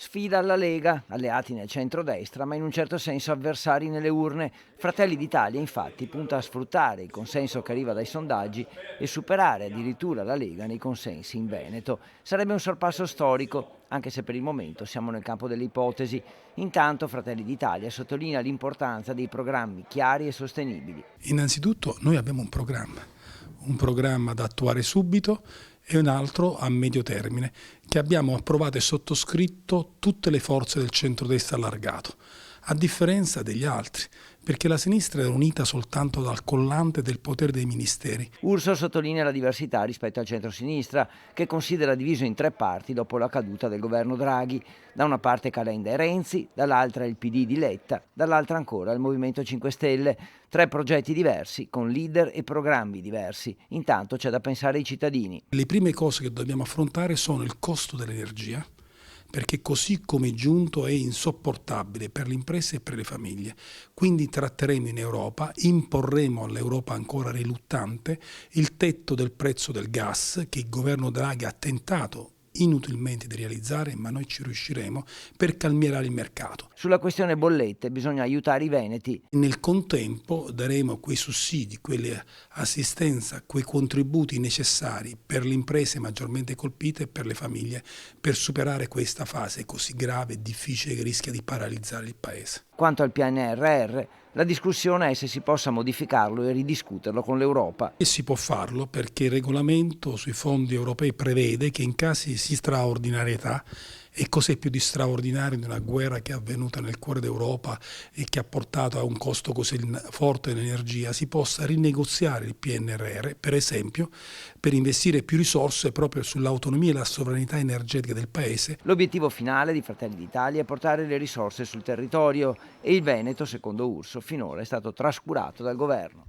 Sfida alla Lega, alleati nel centrodestra, ma in un certo senso avversari nelle urne. Fratelli d'Italia, infatti, punta a sfruttare il consenso che arriva dai sondaggi e superare addirittura la Lega nei consensi in Veneto. Sarebbe un sorpasso storico, anche se per il momento siamo nel campo delle ipotesi. Intanto Fratelli d'Italia sottolinea l'importanza dei programmi chiari e sostenibili. Innanzitutto noi abbiamo un programma da attuare subito e un altro a medio termine, che abbiamo approvato e sottoscritto tutte le forze del centrodestra allargato, a differenza degli altri, perché la sinistra era unita soltanto dal collante del potere dei ministeri. Urso sottolinea la diversità rispetto al centro-sinistra, che considera diviso in tre parti dopo la caduta del governo Draghi. Da una parte Calenda e Renzi, dall'altra il PD di Letta, dall'altra ancora il Movimento 5 Stelle. Tre progetti diversi, con leader e programmi diversi. Intanto c'è da pensare ai cittadini. Le prime cose che dobbiamo affrontare sono il costo dell'energia, perché così come è giunto è insopportabile per le imprese e per le famiglie. Quindi tratteremo in Europa, imporremo all'Europa ancora riluttante il tetto del prezzo del gas che il governo Draghi ha tentato inutilmente di realizzare, ma noi ci riusciremo per calmierare il mercato. Sulla questione bollette bisogna aiutare i veneti. Nel contempo daremo quei sussidi, quelle assistenza, quei contributi necessari per le imprese maggiormente colpite e per le famiglie per superare questa fase così grave e difficile che rischia di paralizzare il Paese. Quanto al PNRR, la discussione è se si possa modificarlo e ridiscuterlo con l'Europa. E si può farlo perché il regolamento sui fondi europei prevede che in casi di straordinarietà, e cos'è più di straordinario di una guerra che è avvenuta nel cuore d'Europa e che ha portato a un costo così forte dell'energia, si possa rinegoziare il PNRR, per esempio, per investire più risorse proprio sull'autonomia e la sovranità energetica del Paese. L'obiettivo finale di Fratelli d'Italia è portare le risorse sul territorio e il Veneto, secondo Urso, finora è stato trascurato dal governo.